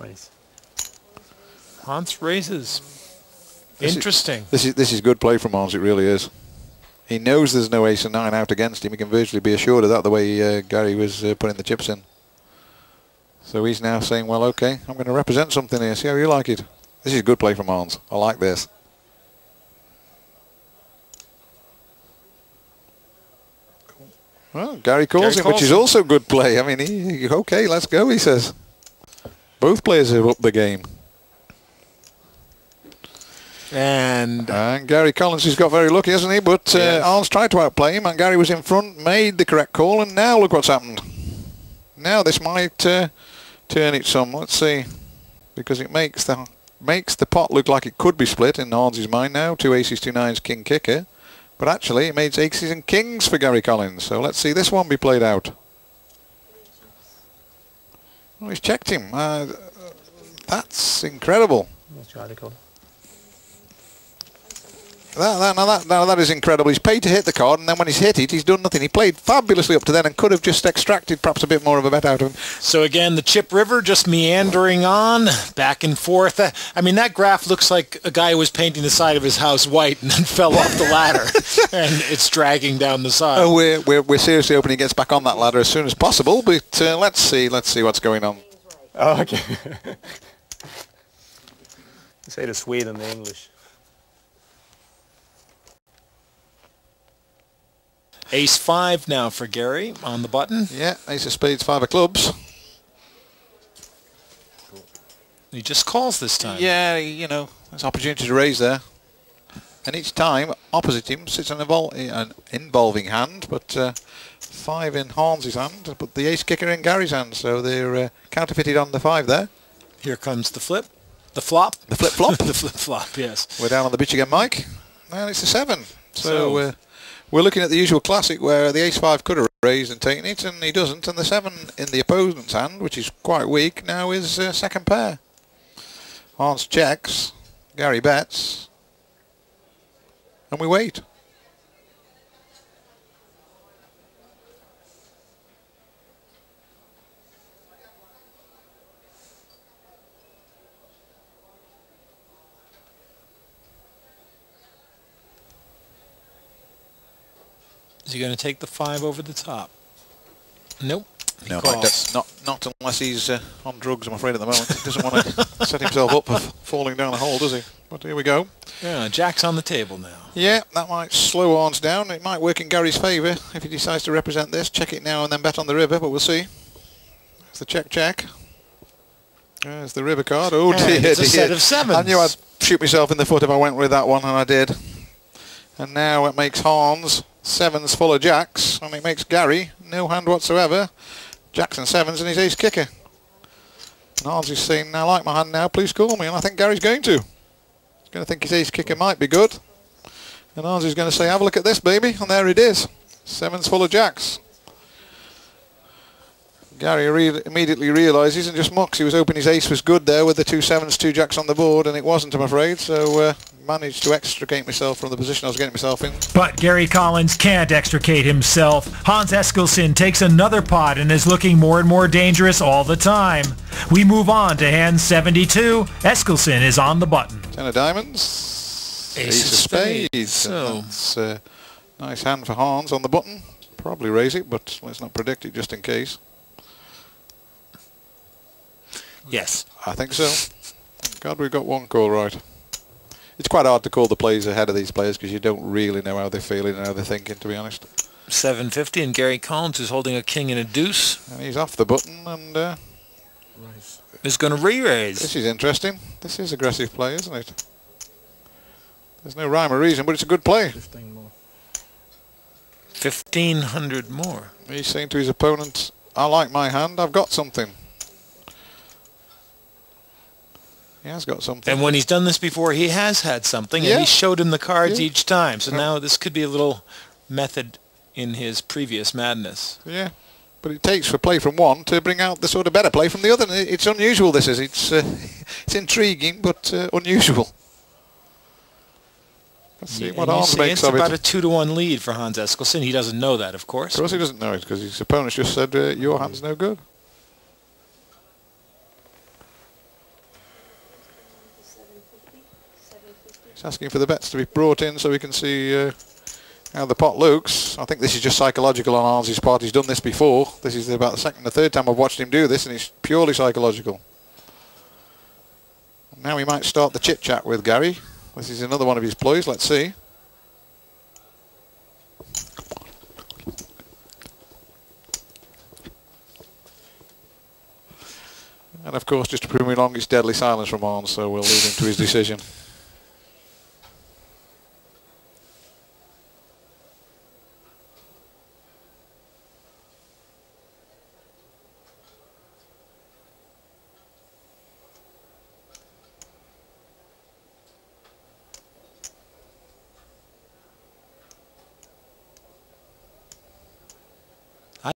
Nice. Hans raises. Interesting. This is good play from Hans, it really is. He knows there's no ace and 9 out against him. He can virtually be assured of that the way Gary was putting the chips in. So he's now saying, well, okay, I'm going to represent something here. See how you like it. This is good play from Hans. I like this. Well, Gary calls him, which is also good play. I mean, okay, let's go, he says. Both players have upped the game. And Gary Collins has got very lucky, hasn't he? But Hans tried to outplay him, and Gary was in front, made the correct call, and now look what's happened. Now this might turn it some. Let's see, because it makes the pot look like it could be split in Hans's mind now. 2 aces, 2 nines, king kicker. But actually, it makes aces and kings for Gary Collins. So let's see this one be played out. Well, he's checked him. That's incredible. Let's try to call. That is incredible. He's paid to hit the card, and then when he's hit it, he's done nothing. He played fabulously up to then and could have just extracted perhaps a bit more of a bet out of him. So again, the chip river just meandering on, back and forth. I mean, that graph looks like a guy who was painting the side of his house white and then fell off the ladder, and it's dragging down the side. Oh, we're seriously hoping he gets back on that ladder as soon as possible, but let's see what's going on. Oh, okay. Say the Swede and the English. Ace 5 now for Gary on the button. Yeah, ace of spades, 5 of clubs. He just calls this time. Yeah, you know, there's opportunity to raise there. And each time, opposite him sits an involving hand, but 5 in Hans's hand, but the ace kicker in Gary's hand, so they're counterfeited on the 5 there. Here comes the flip. The flop. The flip-flop. The flip-flop, yes. We're down on the bitch again, Mike. And it's a 7. So we're looking at the usual classic where the ace-5 could have raised and taken it, and he doesn't, and the 7 in the opponent's hand, which is quite weak, now is second pair. Hans checks, Gary bets, and we wait. Is he going to take the 5 over the top? Nope. No, not unless he's on drugs, I'm afraid, at the moment. He doesn't want to set himself up for falling down a hole, does he? But here we go. Yeah, Jack's on the table now. Yeah, that might slow Hans down. It might work in Gary's favour if he decides to represent this. Check it now and then bet on the river, but we'll see. There's the check. There's the river card. Oh dear, it's a set of 7s. I knew I'd shoot myself in the foot if I went with that one, and I did. And now it makes Hans 7s full of jacks, and it makes Gary no hand whatsoever. Jacks and 7s and his ace kicker. And Hans is saying, I like my hand now, please call me. And I think Gary's going to. He's going to think his ace kicker might be good. And Hans is going to say, have a look at this, baby. And there it is. 7s full of jacks. Gary immediately realises and just mocks. He was hoping his ace was good there with the 2 7s, 2 jacks on the board, and it wasn't, I'm afraid. So managed to extricate myself from the position I was getting myself in. But Gary Collins can't extricate himself. Hans Eskilsson takes another pot and is looking more and more dangerous all the time. We move on to hand 72. Eskilsson is on the button. 10 of diamonds. Ace of spades. So that's a nice hand for Hans on the button. Probably raise it, but let's not predict it just in case. yes. I think so. God, we've got one call right. It's quite hard to call the plays ahead of these players because you don't really know how they're feeling and how they're thinking, to be honest. 750, and Gary Collins is holding a king and a deuce. And he's off the button and is going to re-raise. This is interesting. This is aggressive play, isn't it? There's no rhyme or reason, but it's a good play. 15 more. 1,500 more. He's saying to his opponent, I like my hand, I've got something. He has got something. And when he's done this before, he has had something, and he showed him the cards each time. So now this could be a little method in his previous madness. Yeah, but it takes for play from one to bring out the sort of better play from the other. It's unusual, this is. It's intriguing, but unusual. Let's see what Hans makes of it. It's about a 2-to-1 lead for Hans Eskilsson. He doesn't know that, of course. Of course he doesn't know it, because his opponents just said, your hand's no good. He's asking for the bets to be brought in so we can see how the pot looks. I think this is just psychological on Hans' part. He's done this before. This is about the second or third time I've watched him do this, and it's purely psychological. Now we might start the chit-chat with Gary. This is another one of his ploys. Let's see. And of course, just to prove me wrong, it's deadly silence from Hans, so we'll leave him to his decision.